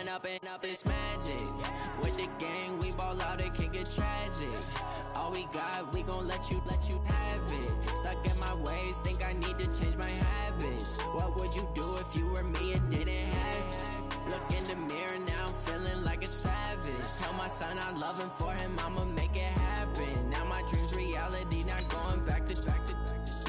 Up and up is magic. With the gang, we ball out, it can get tragic. All we got, we gon' let you have it. Stuck in my ways, think I need to change my habits. What would you do if you were me and didn't have it? Look in the mirror, now I'm feeling like a savage. Tell my son I love him, for him I'ma make it happen. Now my dream's reality, not going back to.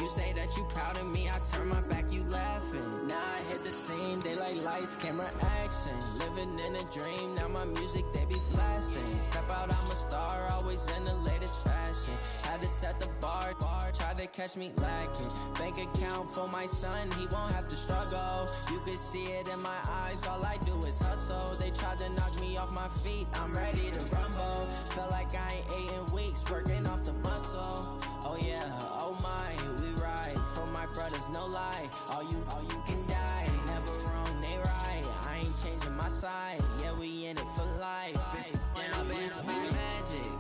You say that you proud of me, I turn my back, you laughing. Now I hit the scene, they like lights, camera, action. Living in a dream, now my music, they be blasting. Step out, I'm a star, always in the latest fashion. Had to set the bar, try to catch me lacking. Bank account for my son, he won't have to struggle. You can see it in my eyes, all I do is hustle. They tried to knock me off my feet, I'm ready to rumble. Felt like I ain't ate in weeks, working off the muscle. Oh yeah, oh my, we ride for my brothers, no lie. All you can die, never wrong, they right. I ain't changing my side, yeah, we in it for life. Up is magic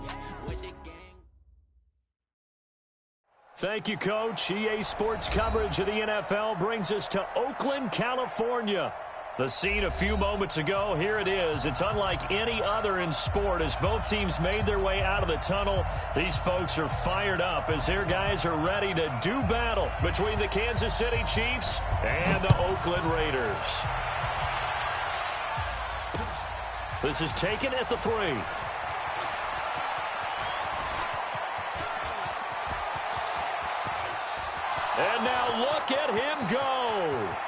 with the gang. Thank you, Coach. EA Sports coverage of the NFL brings us to Oakland, California. The scene a few moments ago, here it is. It's unlike any other in sport as both teams made their way out of the tunnel. These folks are fired up as their guys are ready to do battle between the Kansas City Chiefs and the Oakland Raiders. This is taken at the 3. And now look at him go.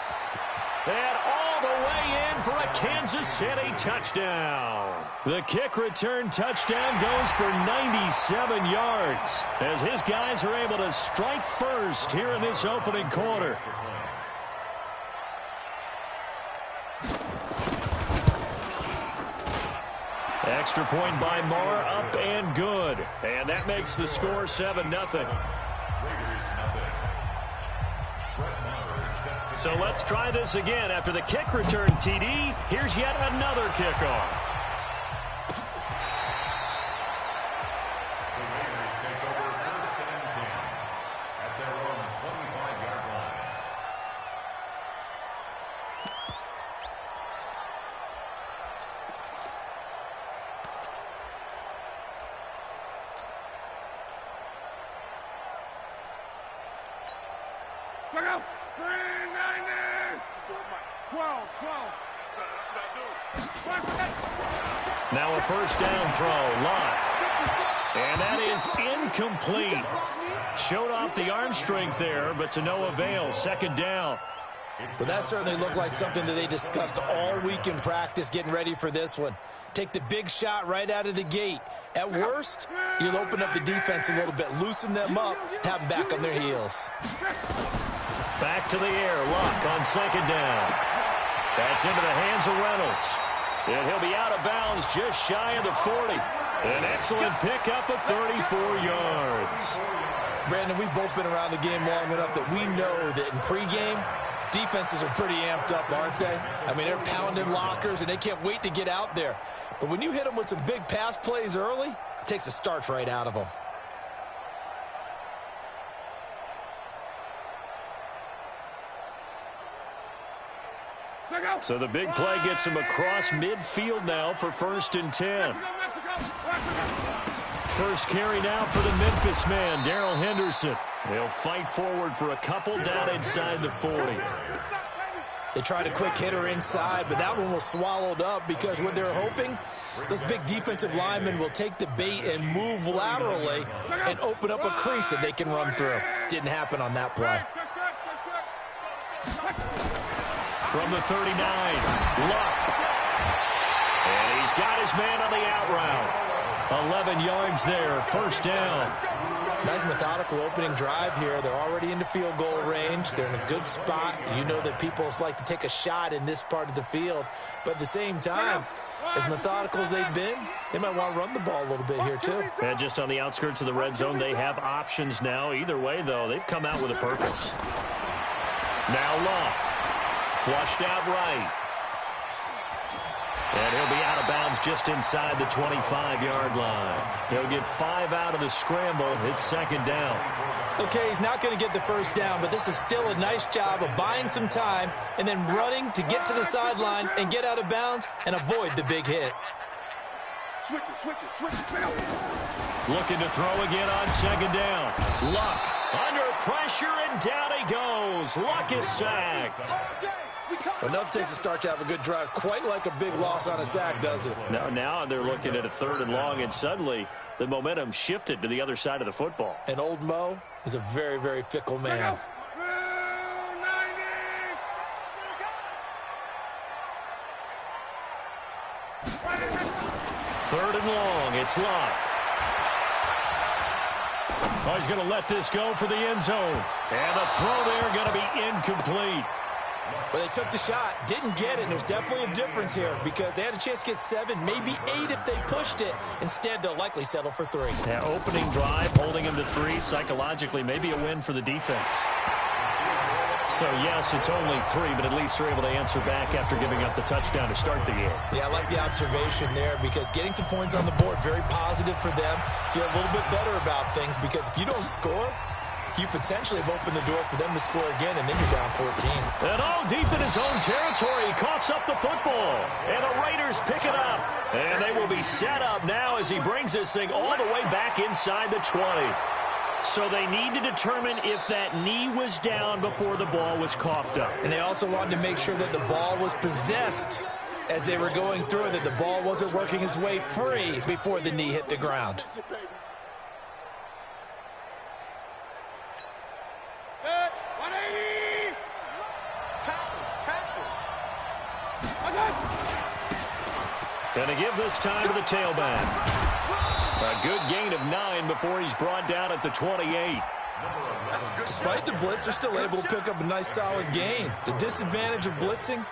And all the way in for a Kansas City touchdown. The kick return touchdown goes for 97 yards as his guys are able to strike first here in this opening quarter. Extra point by Marr, up and good. And that makes the score 7-0. So let's try this again. After the kick return TD, here's yet another kickoff. The Raiders take over 1st and 10 at their own 25-yard line. Check out! 12. Now a first down throw, Lott. And that is incomplete. Showed off the arm strength there, but to no avail. Second down. Well, that certainly looked like something that they discussed all week in practice getting ready for this one. Take the big shot right out of the gate. At worst, you'll open up the defense a little bit, loosen them up, have them back on their heels. Back to the air, Luck on second down. That's into the hands of Reynolds. And he'll be out of bounds just shy of the 40. An excellent pickup of 34 yards. Brandon, we've both been around the game long enough that we know that in pregame, defenses are pretty amped up, aren't they? I mean, they're pounding lockers, and they can't wait to get out there. But when you hit them with some big pass plays early, it takes the starch right out of them. So the big play gets him across midfield now for 1st and 10. First carry now for the Memphis man, Darrell Henderson. They'll fight forward for a couple down inside the 40. They tried a quick hitter inside, but that one was swallowed up because what they're hoping, those big defensive linemen will take the bait and move laterally and open up a crease that they can run through. Didn't happen on that play. From the 39, Luck. And he's got his man on the out route. 11 yards there, first down. Nice methodical opening drive here. They're already into field goal range. They're in a good spot. You know that people like to take a shot in this part of the field. But at the same time, as methodical as they've been, they might want to run the ball a little bit here too. And just on the outskirts of the red zone, they have options now. Either way, though, they've come out with a purpose. Now Luck. Flushed out right. And he'll be out of bounds just inside the 25-yard line. He'll get 5 out of the scramble. It's second down. Okay, he's not going to get the first down, but this is still a nice job of buying some time and then running to get to the sideline and get out of bounds and avoid the big hit. Switch it. Looking to throw again on second down. Luck under pressure, and down he goes. Luck is sacked. Enough takes to start to have a good drive. Quite like a big loss on a sack, does it? Now they're looking at a 3rd and long, and suddenly the momentum shifted to the other side of the football. And old Mo is a very, very fickle man. Third and long, it's Luck. Oh, he's going to let this go for the end zone. And the throw there going to be incomplete. Well, they took the shot, didn't get it, and there's definitely a difference here because they had a chance to get 7, maybe 8 if they pushed it. Instead, they'll likely settle for 3. Yeah, opening drive, holding him to 3, psychologically, maybe a win for the defense. So, yes, it's only 3, but at least they're able to answer back after giving up the touchdown to start the game. Yeah, I like the observation there because getting some points on the board, very positive for them. Feel a little bit better about things because if you don't score, you potentially have opened the door for them to score again, and then you're down 14. And all deep in his own territory, he coughs up the football. And the Raiders pick it up. And they will be set up now as he brings this thing all the way back inside the 20. So they need to determine if that knee was down before the ball was coughed up. And they also wanted to make sure that the ball was possessed as they were going through it, that the ball wasn't working its way free before the knee hit the ground. Going to give this time to the tailback. A good gain of 9 before he's brought down at the 28. Despite the blitz, they're still able to pick up a nice solid gain. The disadvantage of blitzing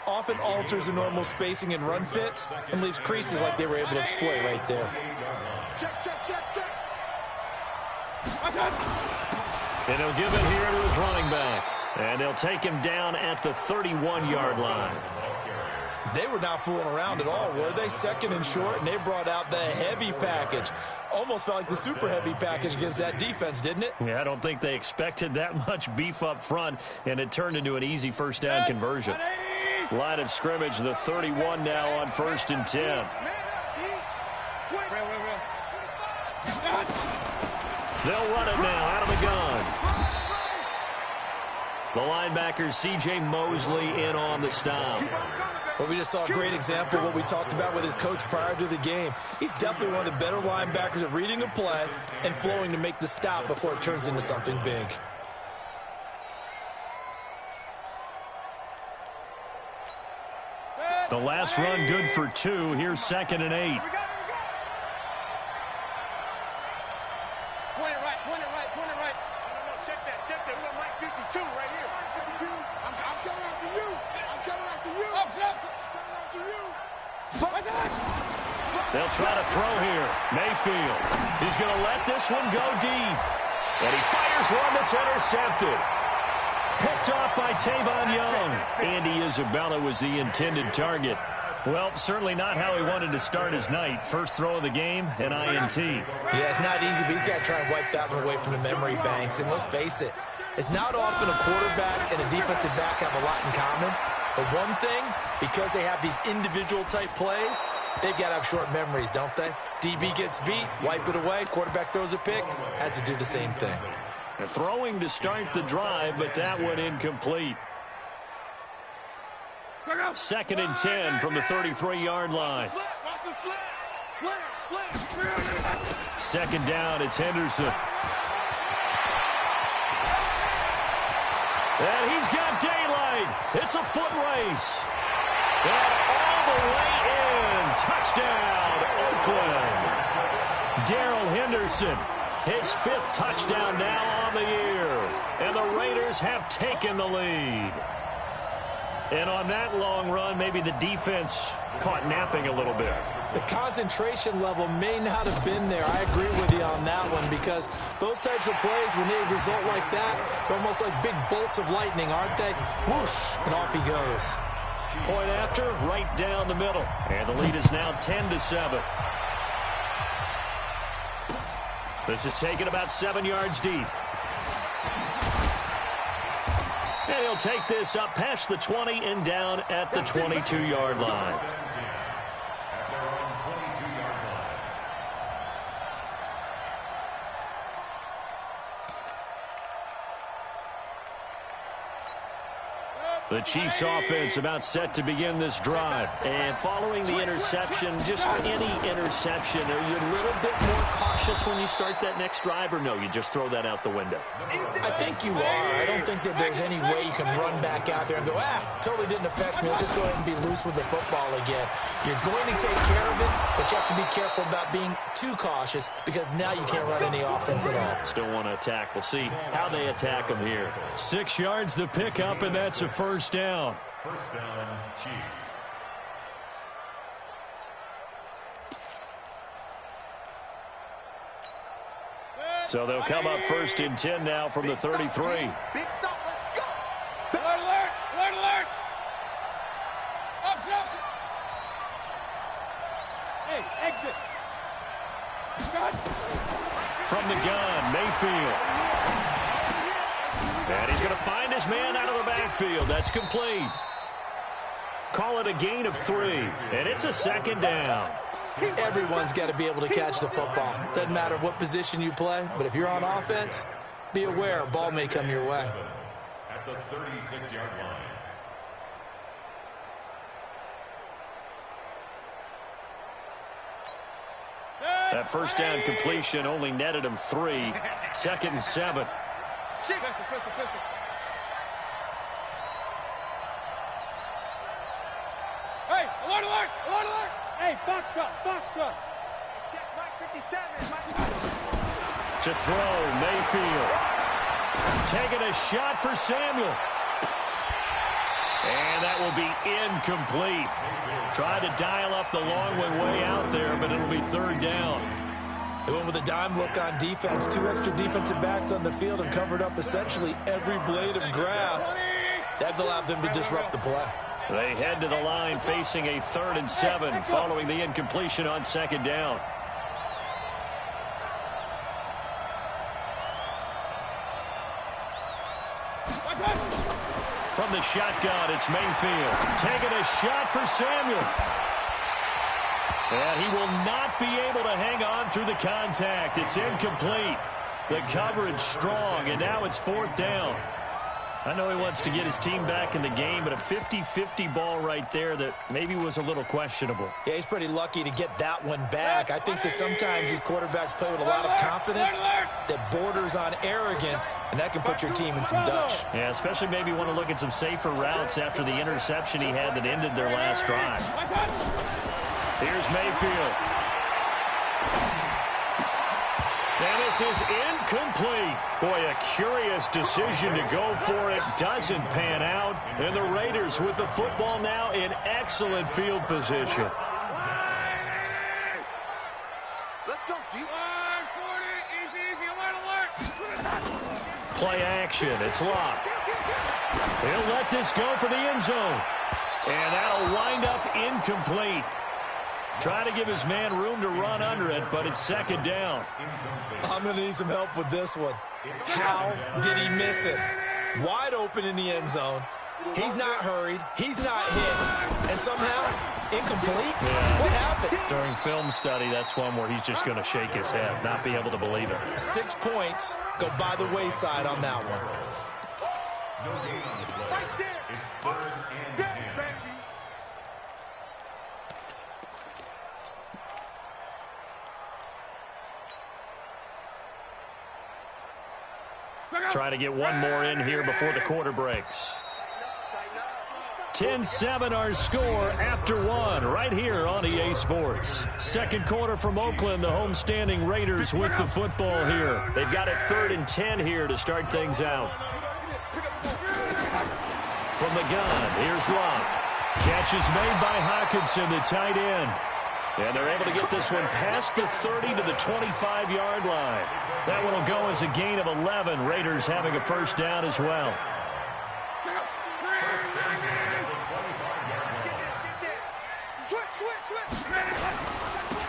often alters the normal spacing and run fits and leaves creases like they were able to exploit right there. Check. And he'll give it here to his running back. And they'll take him down at the 31-yard line. They were not fooling around at all, were they? 2nd and short, and they brought out the heavy package. Almost felt like the super heavy package against that defense, didn't it? Yeah, I don't think they expected that much beef up front, and it turned into an easy first down conversion. Line of scrimmage, the 31 now on 1st and 10. They'll run it now out of the gun. The linebacker, C.J. Mosley, in on the stop. Well, we just saw a great example of what we talked about with his coach prior to the game. He's definitely one of the better linebackers at reading a play and flowing to make the stop before it turns into something big. The last run good for 2. Here's 2nd and 8. Point it right. No, check that. We got Mike 52 right here. I'm coming after you. They'll try to throw here. Mayfield. He's going to let this one go deep. And he fires one that's intercepted. Picked off by Tavon Young. Andy Isabella was the intended target. Well, certainly not how he wanted to start his night. First throw of the game, an INT. Yeah, it's not easy, but he's got to try and wipe that one away from the memory banks. And let's face it, it's not often a quarterback and a defensive back have a lot in common. But one thing, because they have these individual type plays, they've got to have short memories, don't they? DB gets beat, wipe it away, quarterback throws a pick, has to do the same thing. Throwing to start the drive, but that one incomplete. 2nd and 10 from the 33-yard line. Second down, it's Henderson. And he's got daylight. It's a foot race. And all the way in. Touchdown, Oakland. Darrell Henderson, his 5th touchdown now on the year. And the Raiders have taken the lead. And on that long run, maybe the defense caught napping a little bit. The concentration level may not have been there. I agree with you on that one because those types of plays, when they result like that, they're almost like big bolts of lightning, aren't they? Whoosh, and off he goes. Point after, right down the middle. And the lead is now 10-7. This is taken about 7 yards deep. And he'll take this up past the 20 and down at the 22-yard line. The Chiefs offense about set to begin this drive. And following the interception, just any interception, are you a little bit more cautious when you start that next drive, or no, you just throw that out the window? I think you are. I don't think that there's any way you can run back out there and go, totally didn't affect me. Let's just go ahead and be loose with the football again. You're going to take care of it, but you have to be careful about being too cautious because now you can't run any offense at all. Still want to attack. We'll see how they attack them here. 6 yards the pickup, and that's a first down. First down, Chiefs. So they'll come up 1st and 10 now from the 33. Big stop, let's go. Alert, alert, alert, alert. Up, up. Hey, exit. From the gun, Mayfield. And he's going to find his man out of the backfield. That's complete. Call it a gain of 3. And it's a 2nd down. Everyone's got to be able to catch the football. Doesn't matter what position you play, but if you're on offense, be aware a ball may come your way. At the 36-yard line. That first down completion only netted him 3. 2nd and 7. Pistol. Hey, alert, alert, alert, alert. Hey, box truck. Check Mike 57. To throw, Mayfield. Taking a shot for Samuel. And that will be incomplete. Tried to dial up the long way out there, but it'll be 3rd down. They went with a dime look on defense. 2 extra defensive backs on the field and covered up essentially every blade of grass. That allowed them to disrupt the play. They head to the line facing a 3rd and 7 following the incompletion on 2nd down. From the shotgun, it's Mayfield. Taking a shot for Samuel. And he will not be able to hang on through the contact. It's incomplete. The coverage strong, and now it's 4th down. I know he wants to get his team back in the game, but a 50-50 ball right there that maybe was a little questionable. Yeah, he's pretty lucky to get that one back. I think that sometimes these quarterbacks play with a lot of confidence that borders on arrogance, and that can put your team in some Dutch. Yeah, especially maybe want to look at some safer routes after the interception he had that ended their last drive. Here's Mayfield. And this is incomplete. Boy, a curious decision to go for it. Doesn't pan out. And the Raiders with the football now in excellent field position. Let's go, G. Easy, alert. Play action. It's locked. He'll let this go for the end zone. And that'll wind up incomplete. Try to give his man room to run under it, but it's 2nd down. I'm going to need some help with this one. How did he miss it? Wide open in the end zone. He's not hurried. He's not hit. And somehow, incomplete? Yeah. What happened? During film study, that's one where he's just going to shake his head, not be able to believe it. 6 points go by the wayside on that one. No gain on the play. Right there. It's 3rd and 10. Try to get one more in here before the quarter breaks. 10-7 our score after 1 right here on EA Sports. 2nd quarter from Oakland, the homestanding Raiders with the football here. They've got it 3rd and 10 here to start things out. From the gun, here's Love. Catch is made by Hawkinson, the tight end. And they're able to get this one past the 30 to the 25-yard line. That one will go as a gain of 11. Raiders having a first down as well.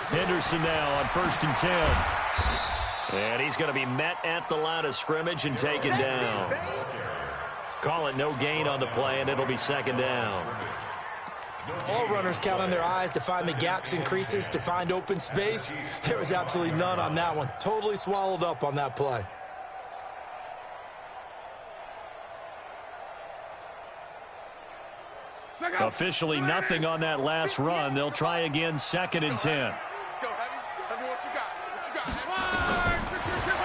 Henderson now on 1st and 10. And he's going to be met at the line of scrimmage and taken down. Call it no gain on the play, and it'll be 2nd down. All runners count on their eyes to find the gaps and creases, to find open space. There was absolutely none on that one. Totally swallowed up on that play. Officially nothing on that last run. They'll try again, 2nd and 10. Let's go, Heavy. Heavy, what you got? What you got,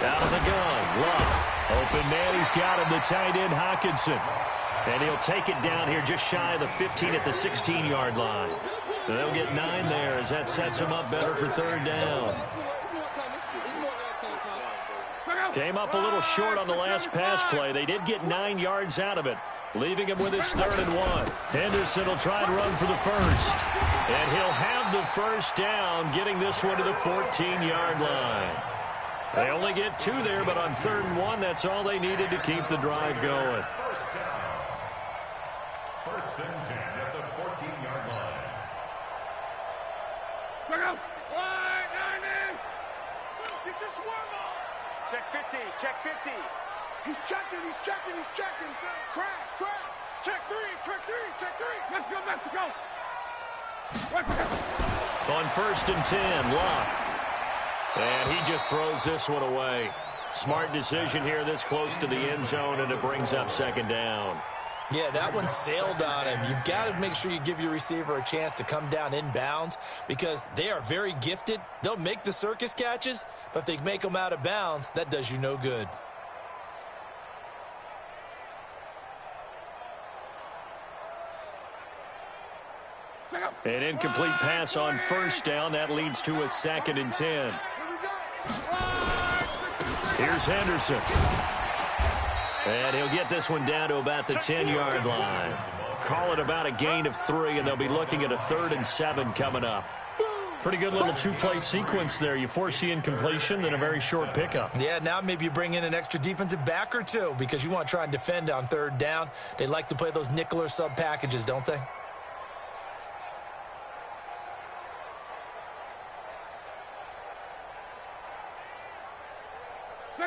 Out of the gun, Love. Open man, he's got him, the tight end, Hockenson. And he'll take it down here just shy of the 15 at the 16-yard line. They'll get 9 there as that sets him up better for 3rd down. Came up a little short on the last pass play. They did get 9 yards out of it, leaving him with his 3rd and 1. Henderson will try and run for the first. And he'll have the first down, getting this one to the 14-yard line. They only get 2 there, but on 3rd and 1, that's all they needed to keep the drive going. First and 10 at the 14-yard line. Get your swarm on. Check 50, check 50. He's checking, he's checking, he's checking. Crash, crash. Check 3, check 3, check 3. Let's go, Mexico. On 1st and 10, Locke. And he just throws this one away. Smart decision here this close to the end zone, and it brings up 2nd down. Yeah, that one sailed on him. You've got to make sure you give your receiver a chance to come down inbounds because they are very gifted. They'll make the circus catches, but if they make them out of bounds, that does you no good. An incomplete pass on 1st down. That leads to a 2nd and 10. Here's Henderson. And he'll get this one down to about the 10-yard line. Call it about a gain of 3, and they'll be looking at a 3rd and 7 coming up. Pretty good little 2-play sequence there. You foresee incompletion, then a very short pickup. Yeah, now maybe you bring in an extra defensive back or 2 because you want to try and defend on 3rd down. They like to play those nickel or sub packages, don't they?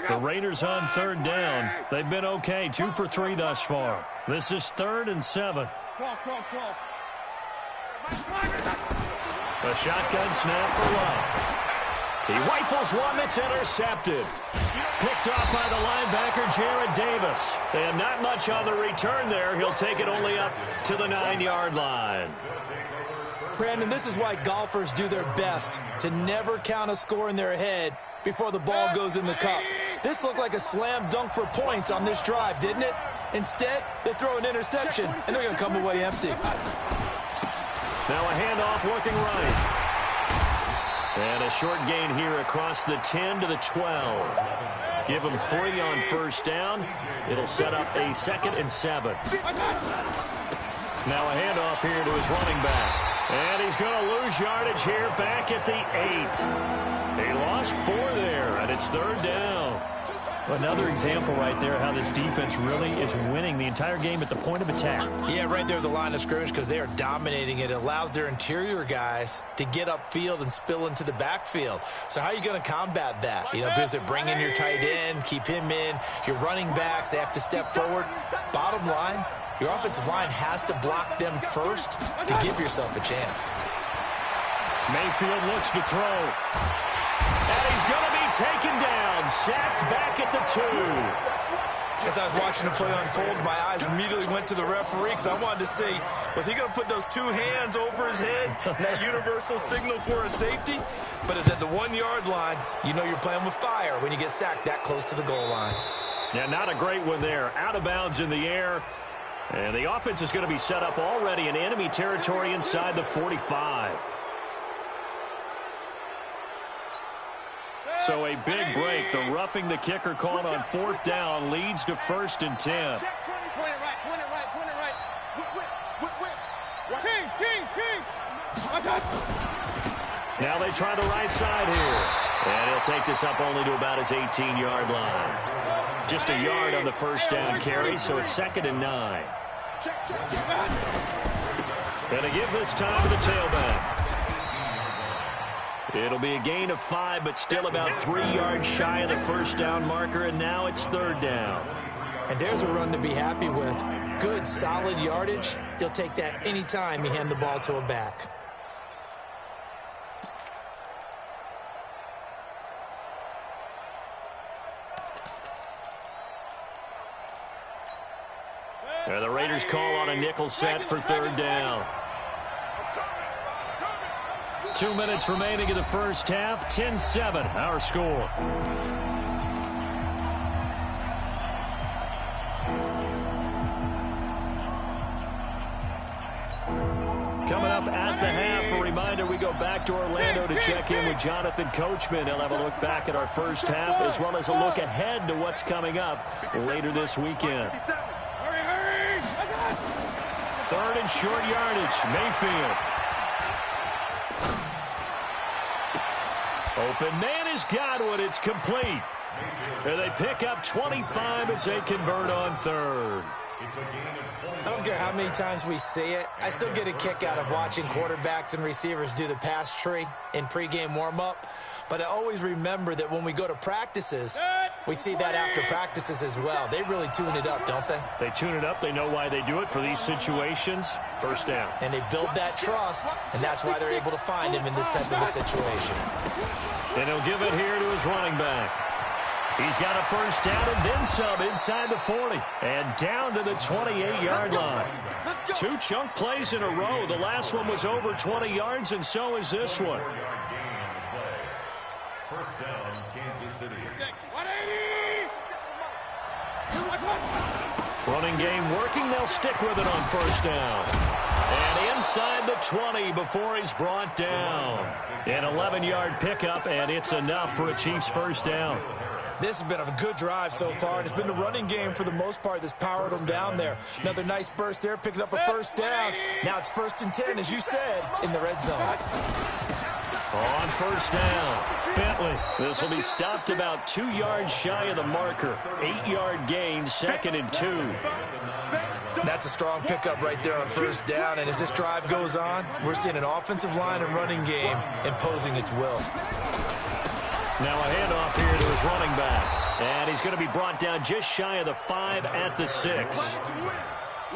The Raiders on 3rd down. They've been okay, 2 for 3 thus far. This is 3rd and 7. A shotgun snap for Love. He rifles one that's intercepted. Picked off by the linebacker, Jarrad Davis. And not much on the return there. He'll take it only up to the 9-yard line. Brandon, this is why golfers do their best to never count a score in their head before the ball goes in the cup. This looked like a slam dunk for points on this drive, didn't it? Instead, they throw an interception, and they're going to come away empty. Now a handoff looking right. And a short gain here across the 10 to the 12. Give them 3 on 1st down. It'll set up a 2nd and 7. Now a handoff here to his running back. And he's going to lose yardage here back at the 8. He lost 4 there, and it's 3rd down. Another example right there how this defense really is winning the entire game at the point of attack. Yeah, right there at the line of scrimmage because they are dominating it. It allows their interior guys to get upfield and spill into the backfield. So how are you going to combat that? You know, because they bring in your tight end, keep him in. Your running backs, they have to step forward. Bottom line, your offensive line has to block them first to give yourself a chance. Mayfield looks to throw. And he's going to be taken down, sacked back at the 2. As I was watching the play unfold, my eyes immediately went to the referee because I wanted to see, was he going to put those 2 hands over his head, that universal signal for a safety? But it's at the 1-yard line. You know you're playing with fire when you get sacked that close to the goal line. Yeah, not a great one there. Out of bounds in the air. And the offense is going to be set up already in enemy territory inside the 45. So a big break. The roughing the kicker called on 4th down leads to 1st and 10. Now they try the right side here. And he'll take this up only to about his 18-yard line. Just a yard on the 1st down carry, so it's 2nd and 9. Going to give this time to the tailback. It'll be a gain of 5, but still about 3 yards shy of the first down marker, and now it's 3rd down. And there's a run to be happy with. Good, solid yardage. You'll take that anytime you hand the ball to a back. And the Raiders call on a nickel set for 3rd down. 2 minutes remaining in the first half. 10-7, our score. Coming up at the half, a reminder, we go back to Orlando to check in with Jonathan Coachman. He'll have a look back at our first half as well as a look ahead to what's coming up later this weekend. 3rd and short yardage, Mayfield. Open man is Godwin. It's complete. And they pick up 25 as they convert on 3rd. I don't care how many times we see it. I still get a kick out of watching quarterbacks and receivers do the pass tree in pregame warm-up. But I always remember that when we go to practices, we see that after practices as well. They really tune it up, don't they? They tune it up. They know why they do it for these situations. First down. And they build that trust, and that's why they're able to find him in this type of a situation. And he'll give it here to his running back. He's got a first down and then some inside the 40. And down to the 28-yard line. 2 chunk plays in a row. The last one was over 20 yards, and so is this one. First down, Kansas City. 180! Running game working. They'll stick with it on first down. And inside the 20 before he's brought down. An 11-yard pickup, and it's enough for a Chiefs first down. This has been a good drive so far, and it's been the running game for the most part that's powered them down there. Another nice burst there, picking up a first down. Now it's 1st and 10, as you said, in the red zone. On first down, Bentley. This will be stopped about 2 yards shy of the marker. 8-yard gain, 2nd and 2. That's a strong pickup right there on first down, and as this drive goes on, we're seeing an offensive line and running game imposing its will. Now a handoff here to his running back. And he's going to be brought down just shy of the 5 at the 6.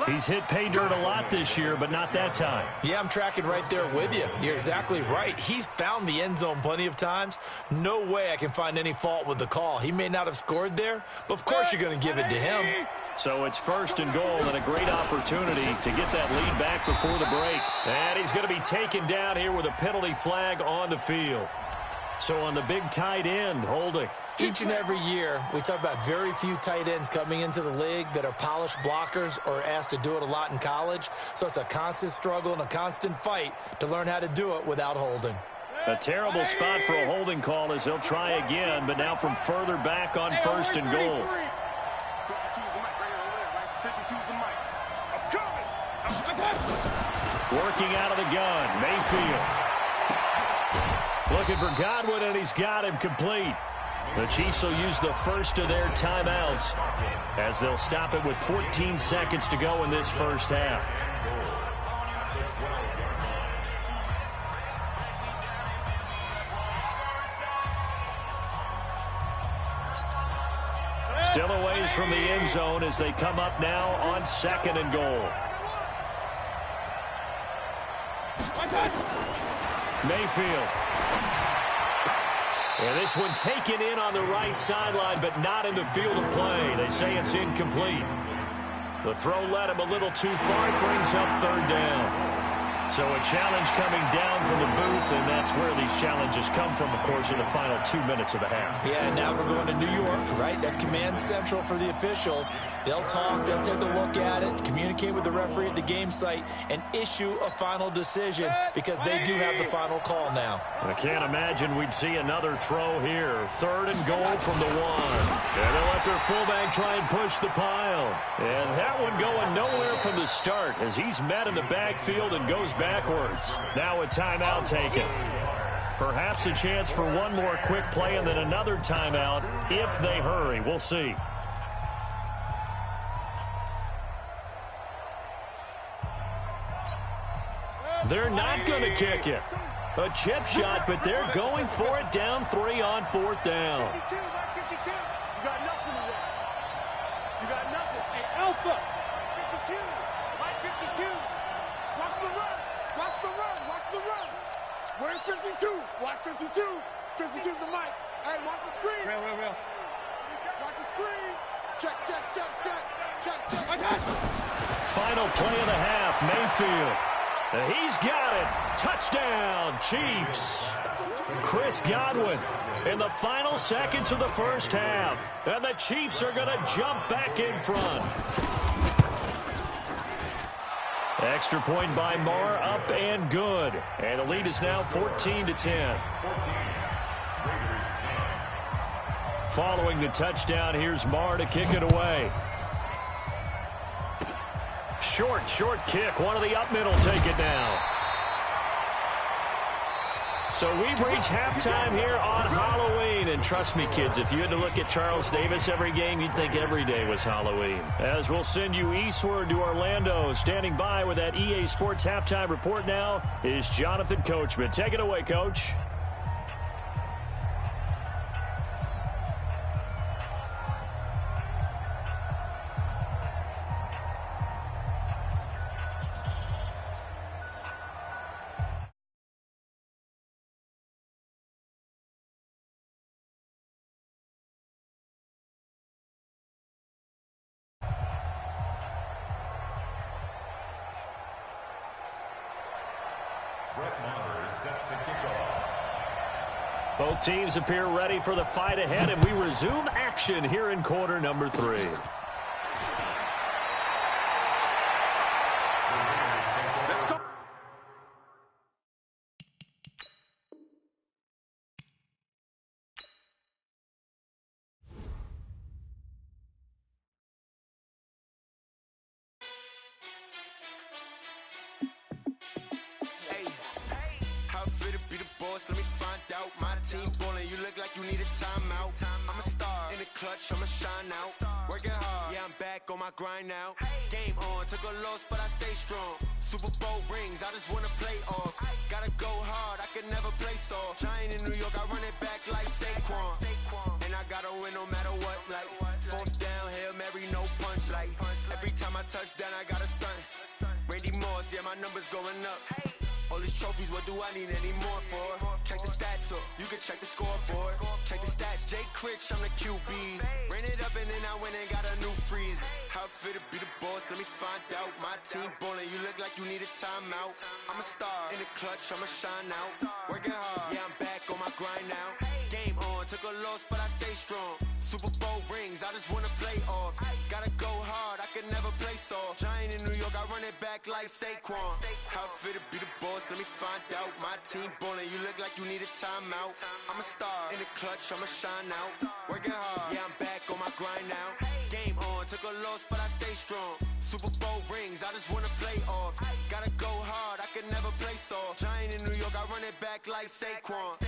He's hit pay dirt a lot this year, but not that time. Yeah, I'm tracking right there with you. You're exactly right. He's found the end zone plenty of times. No way I can find any fault with the call. He may not have scored there, but of course you're going to give it to him. So it's 1st and goal and a great opportunity to get that lead back before the break. And he's going to be taken down here with a penalty flag on the field. So on the big tight end, holding. Each and every year, we talk about very few tight ends coming into the league that are polished blockers or asked to do it a lot in college. So it's a constant struggle and a constant fight to learn how to do it without holding. A terrible spot for a holding call as they'll try again, but now from further back on 1st and goal. Working out of the gun, Mayfield. Looking for Godwin, and he's got him complete. The Chiefs will use the first of their timeouts as they'll stop it with 14 seconds to go in this first half. Still a ways from the end zone as they come up now on 2nd and goal. Mayfield. And this one taken in on the right sideline, but not in the field of play. They say it's incomplete. The throw led him a little too far. It brings up 3rd down. So a challenge coming down from the booth, and that's where these challenges come from, of course, in the final 2 minutes of the half. Yeah, and now we're going to New York, right? That's command central for the officials. They'll talk, they'll take a look at it, communicate with the referee at the game site, and issue a final decision because they do have the final call now. I can't imagine we'd see another throw here. 3rd and goal from the 1. And they'll let their fullback try and push the pile. And that one going nowhere from the start as he's met in the backfield and goes backwards. Now a timeout taken. Perhaps a chance for one more quick play and then another timeout if they hurry. We'll see. They're not going to kick it. A chip shot, but they're going for it down 3 on 4th down. 52, right 52. You got nothing today. You got nothing. Hey, Alpha. 52, right 52. Watch the run. Watch the run. Watch the run. Where's 52? Watch 52. 52's the mic. Hey, watch the screen. Real. Watch the screen. Check. Final play of the half, Mayfield. He's got it. Touchdown, Chiefs. Chris Godwin in the final seconds of the first half. And the Chiefs are going to jump back in front. Extra point by Marr, up and good. And the lead is now 14-10. Following the touchdown, here's Marr to kick it away. Short kick. One of the up middle take it down. So we reach halftime here on Halloween. And trust me, kids, if you had to look at Charles Davis every game, you'd think every day was Halloween. As we'll send you eastward to Orlando. Standing by with that EA Sports halftime report now is Jonathan Coachman. Take it away, Coach. Both teams appear ready for the fight ahead, and we resume action here in quarter number 3. I'ma shine out, working hard, yeah, I'm back on my grind now. Game on, took a loss, but I stay strong. Super Bowl rings, I just wanna play off. Gotta go hard, I can never play soft. Giant in New York, I run it back like Saquon. And I gotta win no matter what, like 4th down, Hail Mary, no punch. Like every time I touch down, I gotta stunt. Randy Moss, yeah, my numbers going up. All these trophies, what do I need any more for? Check the stats up, you can check the scoreboard. Check the stats, Jay Critch, I'm the QB. Ran it up and then I went and got a new freeze. How it feel to be the boss, let me find out. My team ballin', you look like you need a timeout. I'm a star, in the clutch, I'ma shine out. Working hard, yeah, I'm back on my grind now. Game on, took a loss, but I stay strong. Super Bowl rings, I just wanna play off. Gotta go hard, I can never play soft. Giant in New York, I run it back like Saquon. How it feel to be the boss, let me find out. My team ballin', you look like you need a timeout. I'm a star, in the clutch, I'ma shine out. Working hard, yeah, I'm back on my grind now. Game on, took a loss, but I stay strong. Super Bowl rings, I just wanna play off. Gotta go hard, I can never play soft. Giant in New York, I run it back like Saquon.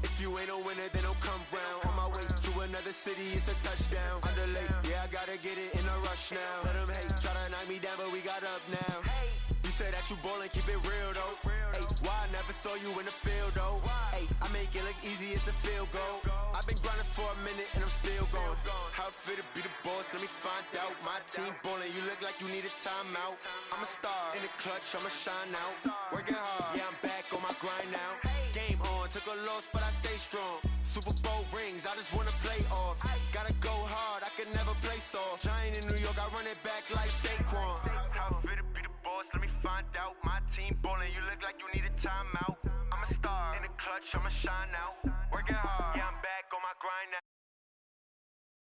If you ain't a winner, then don't come round. On my way to another city, it's a touchdown. Underlay, yeah, I gotta get it in a rush now. Let them hate, try to knock me down, but we got up now. You say that you ballin', keep it real though. Hey, why I never saw you in the field though? Hey, I make it look easy, it's a field goal. I've been grinding for a minute and I'm still going. How it feel to be the boss, let me find out. My team ballin', you look like you need a timeout. I'm a star, in the clutch, I'ma shine out. Working hard, yeah, I'm back on my grind now. Game on, took a loss, but I stay strong. Super Bowl rings, I just wanna play off. Gotta go hard, I can never play soft. Giant in New York, I run it back like Saquon. How it feel to be the boss, let me find out. My team ballin', you look like you need a timeout. I'm a star, in the clutch, I'ma shine out. Working hard, yeah, I'm back on my grind now.